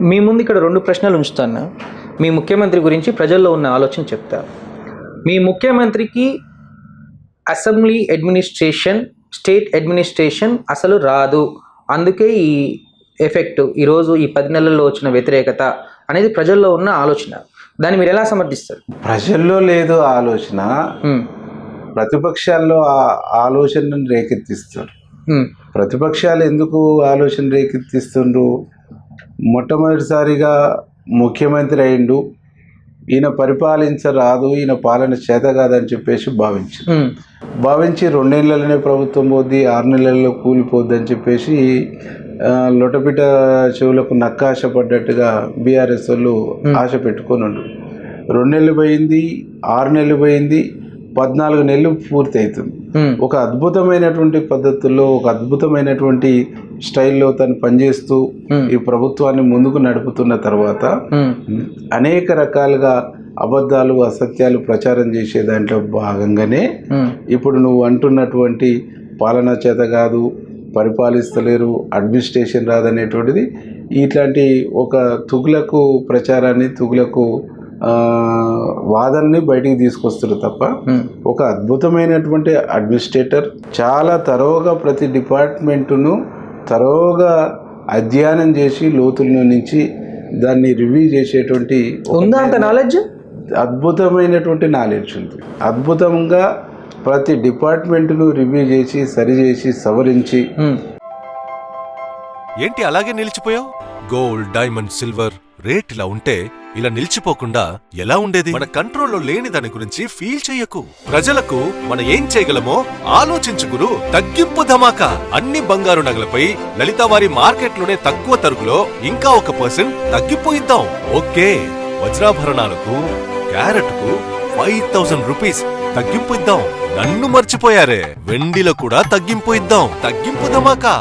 మీ ముందు ఇక్కడ 2 ప్రశ్నలు ఉంచుతాను. మీ ముఖ్యమంత్రి గురించి ప్రజల్లో ఉన్న ఆలోచన చెప్తారు. మీ ముఖ్యమంత్రికి అసెంబ్లీ అడ్మినిస్ట్రేషన్, స్టేట్ అడ్మినిస్ట్రేషన్ అసలు రాదు, అందుకే ఈ ఎఫెక్ట్ ఈరోజు ఈ 10 నెలల్లో వచ్చిన వ్యతిరేకత అనేది ప్రజల్లో ఉన్న ఆలోచన. దాన్ని మీరు ఎలా సమర్థిస్తారు? ప్రజల్లో లేదు ఆలోచన, ప్రతిపక్షాల్లో ఆలోచనను రేకెత్తిస్తారు. ప్రతిపక్షాలు ఎందుకు ఆలోచన రేకెత్తిస్తుండ్రు? మొట్టమొదటిసారిగా ముఖ్యమంత్రి అయిండు, ఈయన పరిపాలించరాదు, ఈయన పాలన చేత కాదని చెప్పేసి భావించి 2 నెలలనే ప్రభుత్వం పోద్ది, 6 నెలల్లో కూలిపోద్ది అని చెప్పేసి లొటపిట చెవులకు నక్కాశ పడ్డట్టుగా బీఆర్ఎస్ వాళ్ళు ఆశ పెట్టుకున్నాడు. 2 నెలలు పోయింది, 6 నెలలు పోయింది, 14 నెలలు పూర్తి అవుతుంది. ఒక అద్భుతమైనటువంటి పద్ధతుల్లో, ఒక అద్భుతమైనటువంటి స్టైల్లో తను పనిచేస్తూ ఈ ప్రభుత్వాన్ని ముందుకు నడుపుతున్న తర్వాత అనేక రకాలుగా అబద్ధాలు, అసత్యాలు ప్రచారం చేసే దాంట్లో భాగంగానే ఇప్పుడు నువ్వు అంటున్నటువంటి పాలనా చేత కాదు, పరిపాలిస్తలేరు, అడ్మినిస్ట్రేషన్ రాదనేటువంటిది ఇట్లాంటి ఒక తుగులకు ప్రచారాన్ని, తుగులకు వాదనని బయటికి తీసుకొస్తారు తప్ప ఒక అద్భుతమైనటువంటి అడ్మినిస్ట్రేటర్, చాలా తరోగా ప్రతి డిపార్ట్మెంటును తరోగా అధ్యయనం చేసి లోతుల నుంచి దాన్ని రివ్యూ చేసేటువంటి నాలెడ్జ్, అద్భుతమైనటువంటి నాలెడ్జ్ ఉంది. అద్భుతంగా ప్రతి డిపార్ట్మెంట్ను రివ్యూ చేసి, సరిచేసి, సవరించి. ఏంటి అలాగే నిలిచిపోయావు? గోల్డ్, డైమండ్, సిల్వర్ రేట్ ఇలా ఉంటే ఇలా నిలిచిపోకుండా ఎలా ఉండేది? మన కంట్రోల్లో లేని దాని గురించి ఫీల్ చెయ్యకు. ప్రజలకు మనం ఏం చేయగలమో ఆలోచించుకురు. తగ్గింపు ధమాకా. అన్ని బంగారు నగలపై లలితావారి మార్కెట్లోనే తక్కువ తరుగులో ఇంకా 1% తగ్గింపు ఇద్దాం. ఓకే, వజ్రాభరణాలకు క్యారెట్కు 5000 రూపీస్ తగ్గింపు ఇద్దాం. నన్ను మర్చిపోయారే, వెండిలో కూడా తగ్గింపు ఇద్దాం. తగ్గింపు ధమాకా.